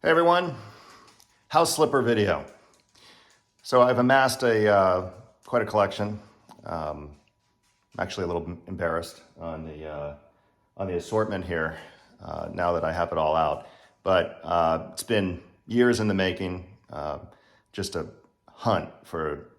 Hey everyone, house slipper video. So I've amassed quite a collection. I'm actually a little embarrassed on the assortment here now that I have it all out. But it's been years in the making, just a hunt for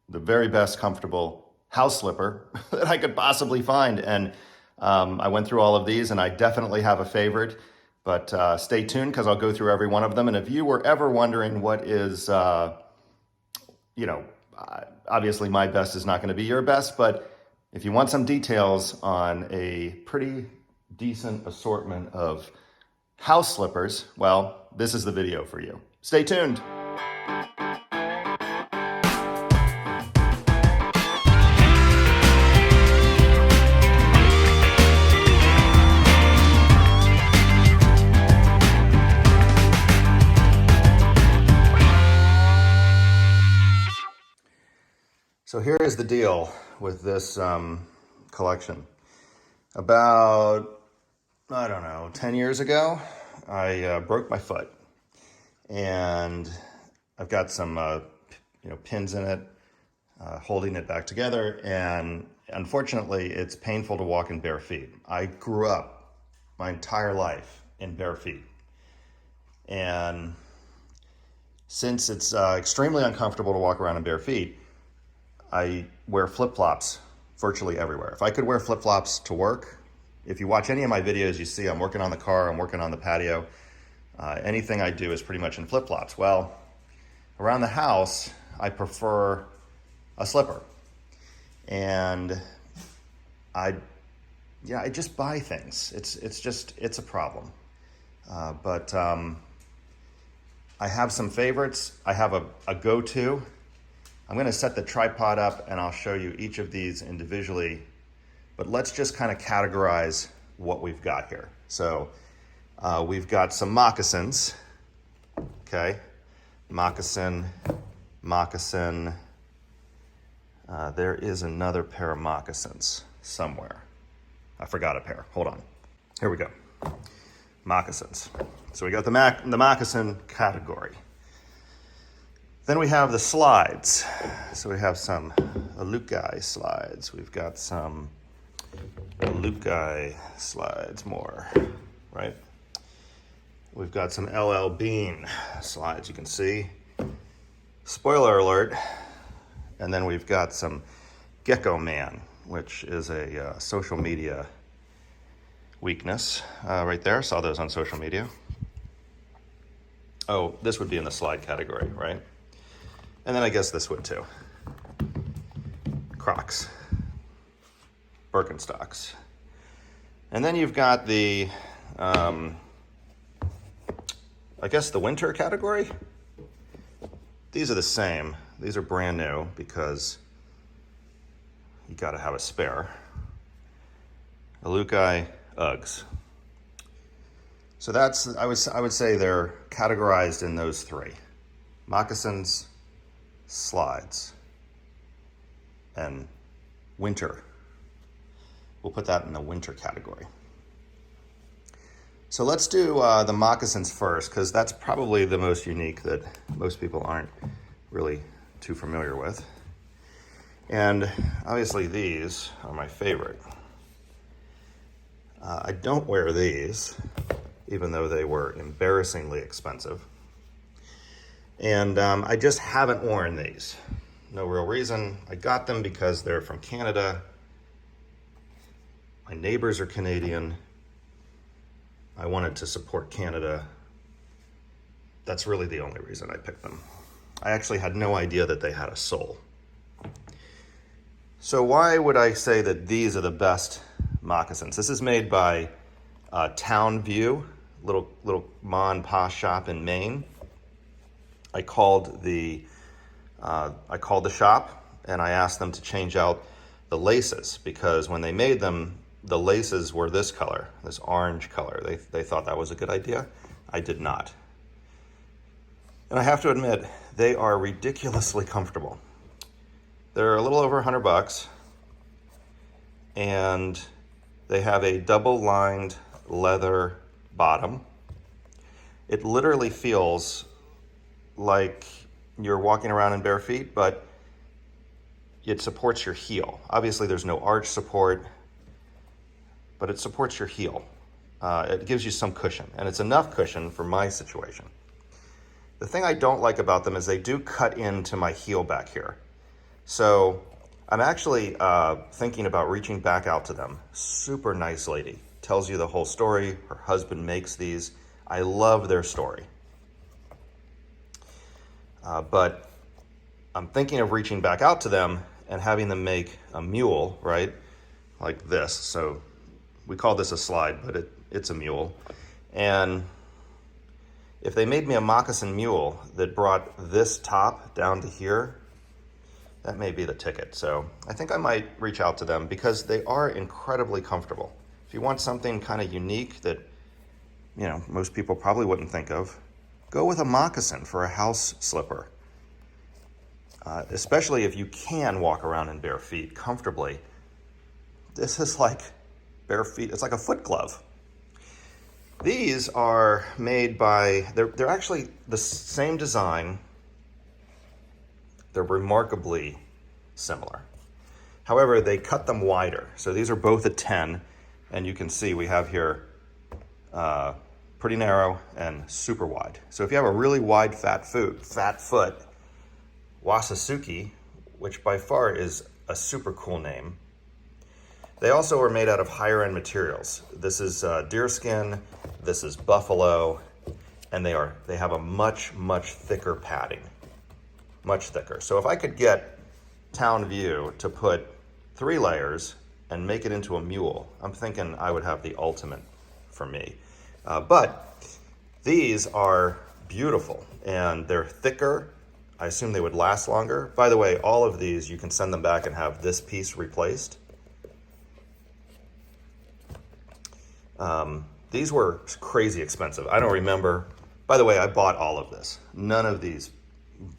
the very best comfortable house slipper that I could possibly find. And I went through all of these and I definitely have a favorite. But stay tuned because I'll go through every one of them. And if you were ever wondering what is, obviously my best is not going to be your best, but if you want some details on a pretty decent assortment of house slippers, well, this is the video for you. Stay tuned. So here is the deal with this collection. About, 10 years ago, I broke my foot. And I've got some, pins in it, holding it back together. And unfortunately, it's painful to walk in bare feet. I grew up my entire life in bare feet. And since it's extremely uncomfortable to walk around in bare feet, I wear flip-flops virtually everywhere. If I could wear flip-flops to work, if you watch any of my videos, you see I'm working on the car, I'm working on the patio. Anything I do is pretty much in flip-flops. Well, around the house, I prefer a slipper. And I just buy things. It's a problem. But I have some favorites. I have a go-to. I'm going to set the tripod up and I'll show you each of these individually, but let's just kind of categorize what we've got here. So we've got some moccasins, okay? Moccasin. There is another pair of moccasins somewhere. I forgot a pair, hold on. Here we go, moccasins. So we got the moccasin category. Then we have the slides. So we have some Alukai slides. We've got some Alukai slides more, right? We've got some LL Bean slides, you can see. Spoiler alert. And then we've got some Gecko Man, which is a social media weakness right there. Saw those on social media. Oh, this would be in the slide category, right? And then I guess this would too. Crocs, Birkenstocks. And then you've got the, I guess the winter category. These are the same. These are brand new because you gotta have a spare. Alukai Uggs. So that's, I would say they're categorized in those three. Moccasins, slides, and winter. We'll put that in the winter category. So let's do the moccasins first, because that's probably the most unique that most people aren't really too familiar with. And obviously these are my favorite. I don't wear these, even though they were embarrassingly expensive. And I just haven't worn these. No real reason. I got them because they're from Canada. My neighbors are Canadian. I wanted to support Canada. That's really the only reason I picked them. I actually had no idea that they had a sole. So why would I say that these are the best moccasins? This is made by Town View, little ma and pa shop in Maine. I called the shop and I asked them to change out the laces because when they made them, the laces were this color, this orange color. They thought that was a good idea. I did not. And I have to admit, they are ridiculously comfortable. They're a little over $100 and they have a double-lined leather bottom. It literally feels like you're walking around in bare feet, but it supports your heel. Obviously, there's no arch support, but it supports your heel. It gives you some cushion, and it's enough cushion for my situation. The thing I don't like about them is they do cut into my heel back here. So I'm actually thinking about reaching back out to them. Super nice lady. Tells you the whole story. Her husband makes these. I love their story. But I'm thinking of reaching back out to them and having them make a mule, right? Like this. So we call this a slide, but it's a mule. And if they made me a moccasin mule that brought this top down to here, that may be the ticket. So I think I might reach out to them because they are incredibly comfortable. If you want something kind of unique that, you know, most people probably wouldn't think of, go with a moccasin for a house slipper. Especially if you can walk around in bare feet comfortably. This is like bare feet. It's like a foot glove. These are made by, they're actually the same design. They're remarkably similar. However, they cut them wider. So these are both a 10, and you can see we have here pretty narrow and super wide. So if you have a really wide fat foot, Wasasuki, which by far is a super cool name. They also are made out of higher end materials. This is deerskin, this is buffalo, and they have a much thicker padding. Much thicker. So if I could get Town View to put 3 layers and make it into a mule, I'm thinking I would have the ultimate for me. But these are beautiful and they're thicker. I assume they would last longer. By the way, all of these, you can send them back and have this piece replaced. These were crazy expensive. I don't remember. By the way, I bought all of this. None of these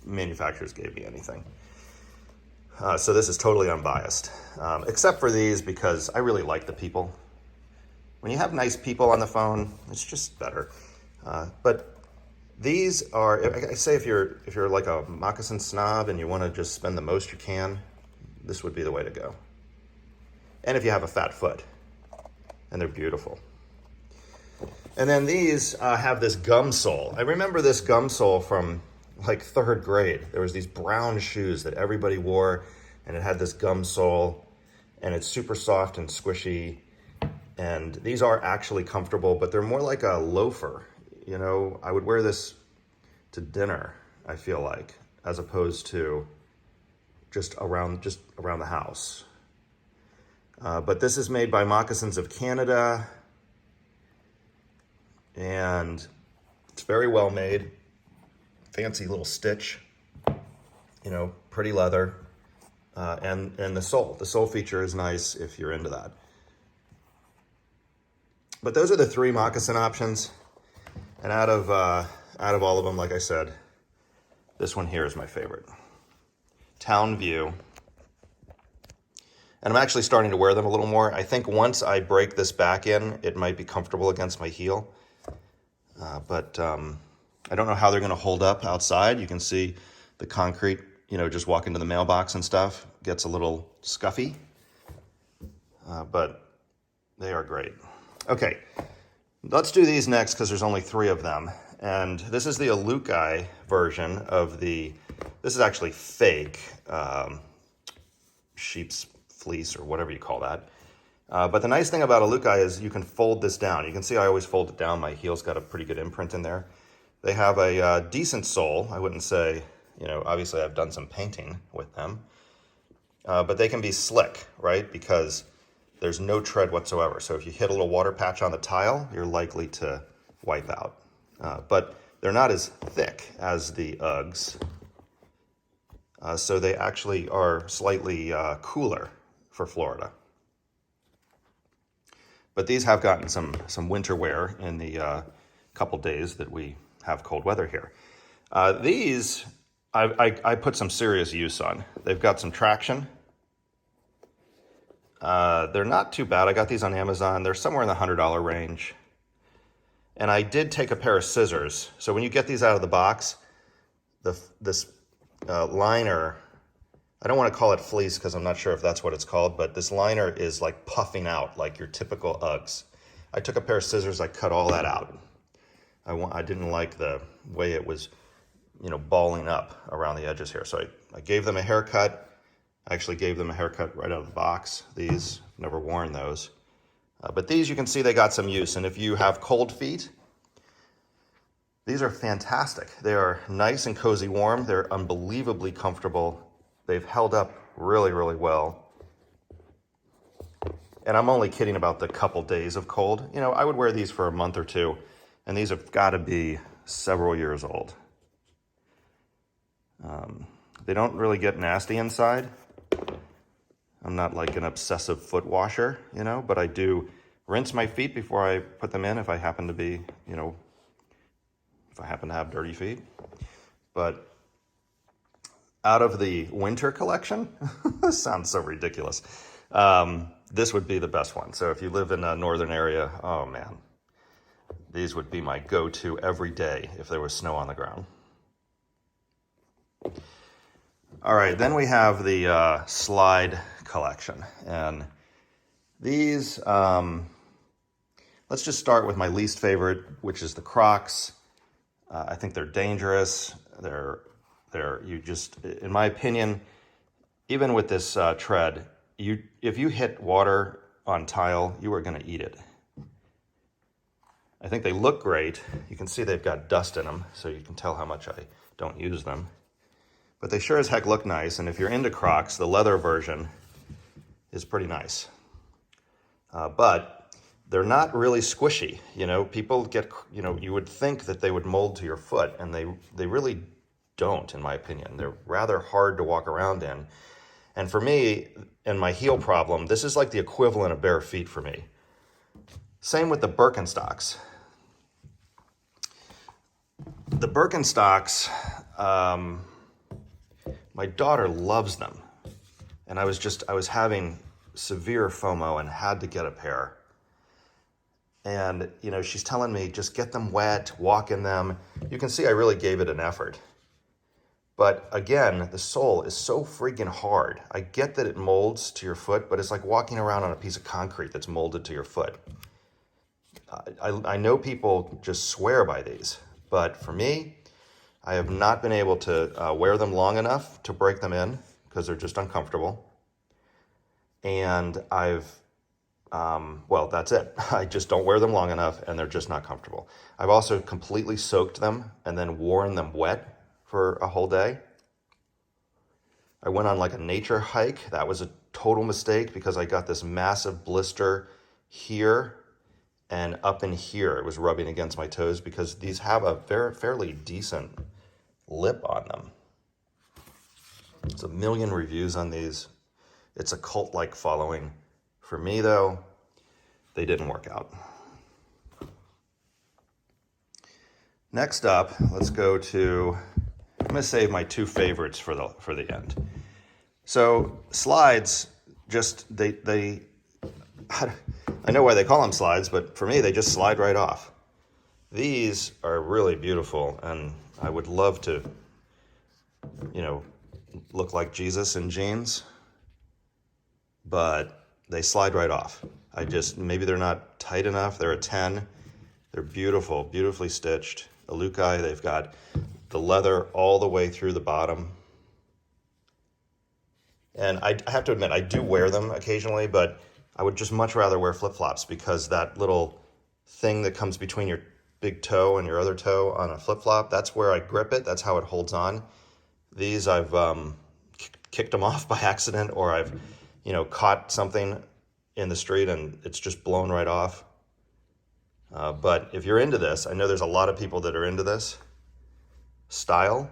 manufacturers gave me anything. So this is totally unbiased, except for these because I really like the people. When you have nice people on the phone, it's just better. But these are, I say if you're like a moccasin snob and you want to just spend the most you can, this would be the way to go. And if you have a fat foot, and they're beautiful. And then these have this gum sole. I remember this gum sole from like 3rd grade. There was these brown shoes that everybody wore, and it had this gum sole, and it's super soft and squishy. And these are actually comfortable, but they're more like a loafer. You know, I would wear this to dinner, I feel like, as opposed to just around the house. But this is made by Moccasins of Canada, and it's very well made. Fancy little stitch, you know, pretty leather, and the sole. The sole feature is nice if you're into that. But those are the 3 moccasin options, and out of all of them, like I said, this one here is my favorite. Town View. And I'm actually starting to wear them a little more. I think once I break this back in, it might be comfortable against my heel. But I don't know how they're going to hold up outside. You can see the concrete, you know, just walking to the mailbox and stuff gets a little scuffy. But they are great. Okay, let's do these next because there's only 3 of them. And this is the Alukai version of this is actually fake sheep's fleece or whatever you call that. But the nice thing about Alukai is you can fold this down. You can see I always fold it down. My heel's got a pretty good imprint in there. They have a decent sole. I wouldn't say, you know, obviously I've done some painting with them. But they can be slick, right? Because there's no tread whatsoever. So if you hit a little water patch on the tile, you're likely to wipe out. But they're not as thick as the Uggs. So they actually are slightly cooler for Florida. But these have gotten some winter wear in the couple days that we have cold weather here. These, I put some serious use on. They've got some traction. They're not too bad. I got these on Amazon. They're somewhere in the $100 range. And I did take a pair of scissors. So when you get these out of the box, this liner, I don't want to call it fleece because I'm not sure if that's what it's called, but this liner is like puffing out like your typical Uggs. I took a pair of scissors, I cut all that out. I didn't like the way it was, balling up around the edges here. So I gave them a haircut. I actually gave them a haircut right out of the box. These, never worn those. But these, you can see they got some use. And if you have cold feet, these are fantastic. They are nice and cozy warm. They're unbelievably comfortable. They've held up really, really well. And I'm only kidding about the couple days of cold. I would wear these for a month or two, and these have got to be several years old. They don't really get nasty inside. I'm not like an obsessive foot washer, but I do rinse my feet before I put them in if I happen to be, if I happen to have dirty feet. But out of the winter collection, this sounds so ridiculous, this would be the best one. So if you live in a northern area, oh man, these would be my go-to every day if there was snow on the ground. All right, then we have the slide collection. And these, let's just start with my least favorite, which is the Crocs. I think they're dangerous. In my opinion, even with this tread, if you hit water on tile, you are going to eat it. I think they look great. You can see they've got dust in them, so you can tell how much I don't use them. But they sure as heck look nice, and if you're into Crocs, the leather version is pretty nice. But they're not really squishy. People get, you would think that they would mold to your foot, and they really don't, in my opinion. They're rather hard to walk around in. And for me, and my heel problem, this is like the equivalent of bare feet for me. Same with the Birkenstocks. The Birkenstocks, my daughter loves them. And I was having severe FOMO and had to get a pair. And, she's telling me, just get them wet, walk in them. You can see I really gave it an effort. But again, the sole is so freaking hard. I get that it molds to your foot, but it's like walking around on a piece of concrete that's molded to your foot. I know people just swear by these, but for me, I have not been able to wear them long enough to break them in because they're just uncomfortable. And that's it. I just don't wear them long enough and they're just not comfortable. I've also completely soaked them and then worn them wet for a whole day. I went on like a nature hike. That was a total mistake because I got this massive blister here and up in here. It was rubbing against my toes because these have a fairly decent lip on them. It's 1 million reviews on these. It's a cult-like following. For me, though, they didn't work out. Next up, let's go to, I'm going to save my two favorites for the end. So slides, I know why they call them slides, but for me, they just slide right off. These are really beautiful, and I would love to, look like Jesus in jeans, but they slide right off. Maybe they're not tight enough. They're a 10. They're beautiful, beautifully stitched. Alukai, they've got the leather all the way through the bottom. And I have to admit, I do wear them occasionally, but I would just much rather wear flip-flops because that little thing that comes between your big toe and your other toe on a flip-flop, that's where I grip it. That's how it holds on. These, I've kicked them off by accident, or I've, caught something in the street and it's just blown right off. But if you're into this, I know there's a lot of people that are into this style.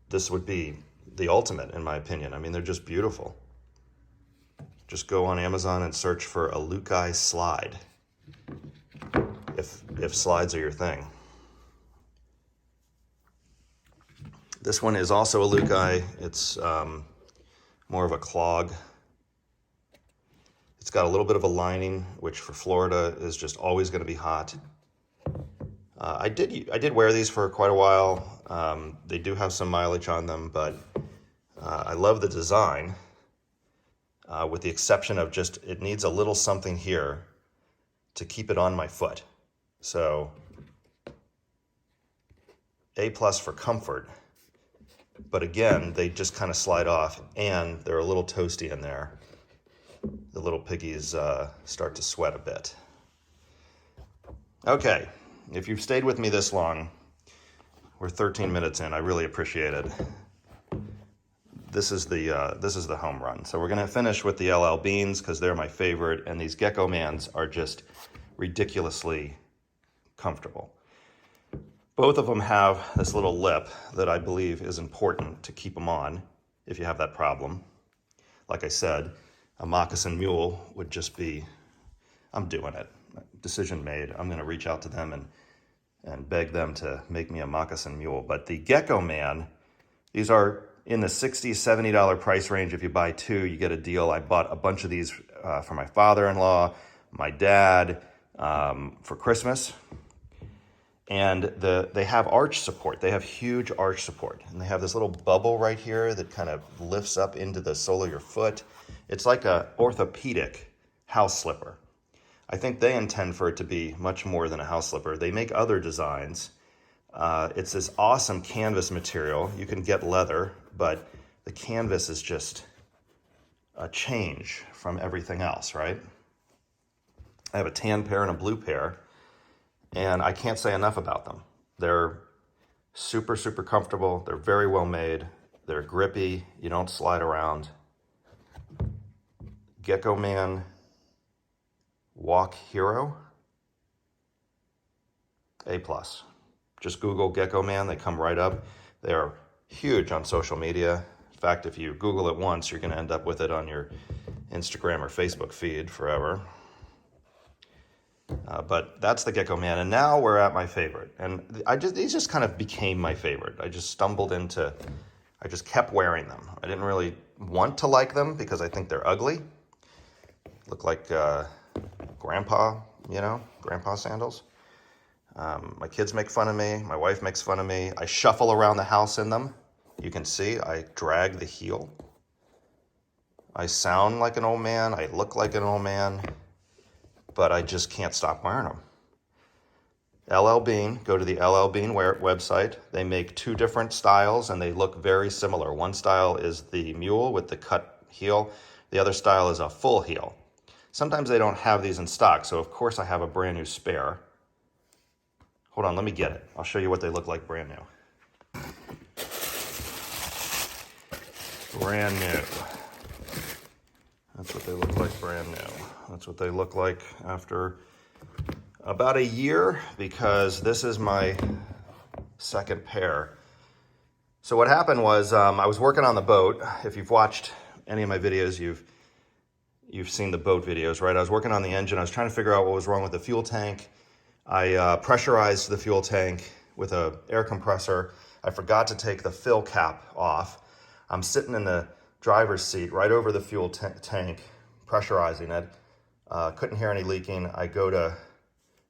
This would be the ultimate, in my opinion. I mean, they're just beautiful. Just go on Amazon and search for Alukai slide, if slides are your thing. This one is also Alukai. It's more of a clog. It's got a little bit of a lining, which for Florida is just always going to be hot. I did wear these for quite a while. They do have some mileage on them, but I love the design, with the exception of just it needs a little something here to keep it on my foot. So A+ for comfort, but again, they just kind of slide off, and they're a little toasty in there. The little piggies start to sweat a bit. Okay, if you've stayed with me this long, we're 13 minutes in. I really appreciate it. This is the home run. So we're gonna finish with the LL Beans because they're my favorite, and these Gecko Mans are just ridiculously comfortable. Both of them have this little lip that I believe is important to keep them on if you have that problem. Like I said, a moccasin mule would just be, I'm doing it. Decision made. I'm gonna reach out to them and beg them to make me a moccasin mule. But the Gecko Man, these are in the $60, $70 price range. If you buy two, you get a deal. I bought a bunch of these for my father-in-law, my dad, for Christmas. And they have arch support. They have huge arch support. And they have this little bubble right here that kind of lifts up into the sole of your foot. It's like an orthopedic house slipper. I think they intend for it to be much more than a house slipper. They make other designs. It's this awesome canvas material. You can get leather, but the canvas is just a change from everything else, right? I have a tan pair and a blue pair, and I can't say enough about them. They're super, super comfortable. They're very well made. They're grippy. You don't slide around. Gecko Man Walk Hero, A+. Just Google Gecko Man, they come right up. They're huge on social media. In fact, if you Google it once, you're gonna end up with it on your Instagram or Facebook feed forever. But that's the Gecko Man, and now we're at my favorite. And these just kind of became my favorite. I just kept wearing them. I didn't really want to like them because I think they're ugly. Look like grandpa sandals. My kids make fun of me. My wife makes fun of me. I shuffle around the house in them. You can see I drag the heel. I sound like an old man. I look like an old man, but I just can't stop wearing them. LL Bean, go to the LL Bean website. They make two different styles and they look very similar. One style is the mule with the cut heel. The other style is a full heel. Sometimes they don't have these in stock, so of course I have a brand new spare. Hold on, let me get it. I'll show you what they look like brand new. Brand new. That's what they look like brand new. That's what they look like after about a year, because this is my second pair. So what happened was I was working on the boat. If you've watched any of my videos, you've seen the boat videos, right? I was working on the engine. I was trying to figure out what was wrong with the fuel tank. I pressurized the fuel tank with an air compressor. I forgot to take the fill cap off. I'm sitting in the driver's seat right over the fuel tank, pressurizing it. Couldn't hear any leaking. I go to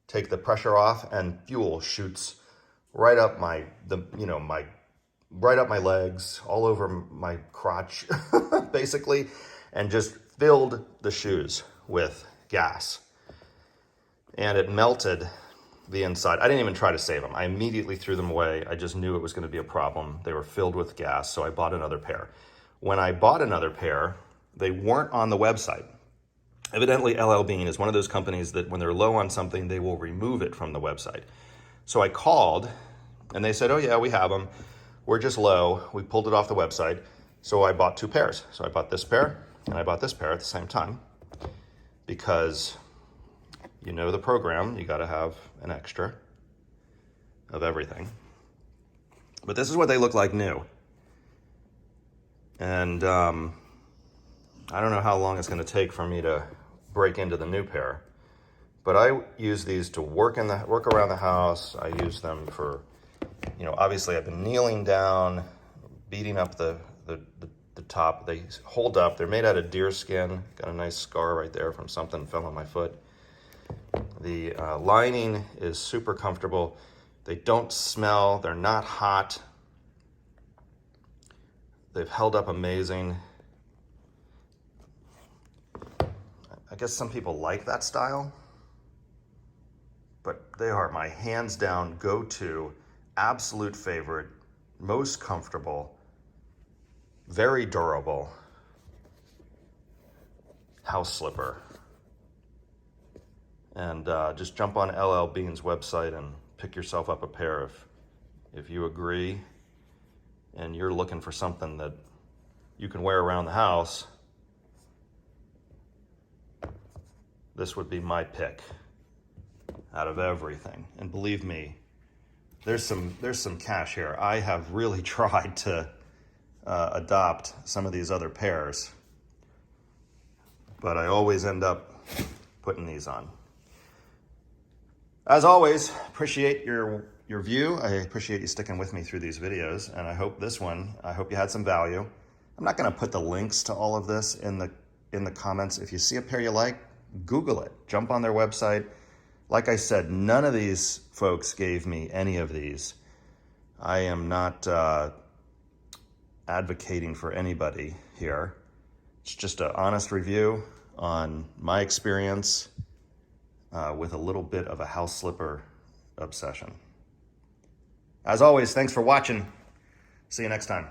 take the pressure off, and fuel shoots right up my legs, all over my crotch, basically, and just filled the shoes with gas. And it melted the inside. I didn't even try to save them. I immediately threw them away. I just knew it was going to be a problem. They were filled with gas, so I bought another pair. When I bought another pair, they weren't on the website. Evidently, LL Bean is one of those companies that when they're low on something, they will remove it from the website. So I called, and they said, oh yeah, we have them. We're just low. We pulled it off the website. So I bought two pairs. So I bought this pair, and I bought this pair at the same time, because you know the program, you gotta have an extra of everything. But this is what they look like new. And I don't know how long it's gonna take for me to break into the new pair, but I use these to work around the house. I use them for, obviously I've been kneeling down, beating up the top. They hold up. They're made out of deer skin. Got a nice scar right there from something fell on my foot. The lining is super comfortable. They don't smell, they're not hot. They've held up amazing. I guess some people like that style, but they are my hands down go-to, absolute favorite, most comfortable, very durable house slipper. And just jump on LL Bean's website and pick yourself up a pair if you agree and you're looking for something that you can wear around the house. This would be my pick out of everything. And believe me, there's some cash here. I have really tried to adopt some of these other pairs, but I always end up putting these on. As always, appreciate your view. I appreciate you sticking with me through these videos, and I hope you had some value. I'm not gonna put the links to all of this in the comments. If you see a pair you like, Google it, jump on their website. Like I said, none of these folks gave me any of these. I am not advocating for anybody here. It's just an honest review on my experience with a little bit of a house slipper obsession. As always, thanks for watching. See you next time.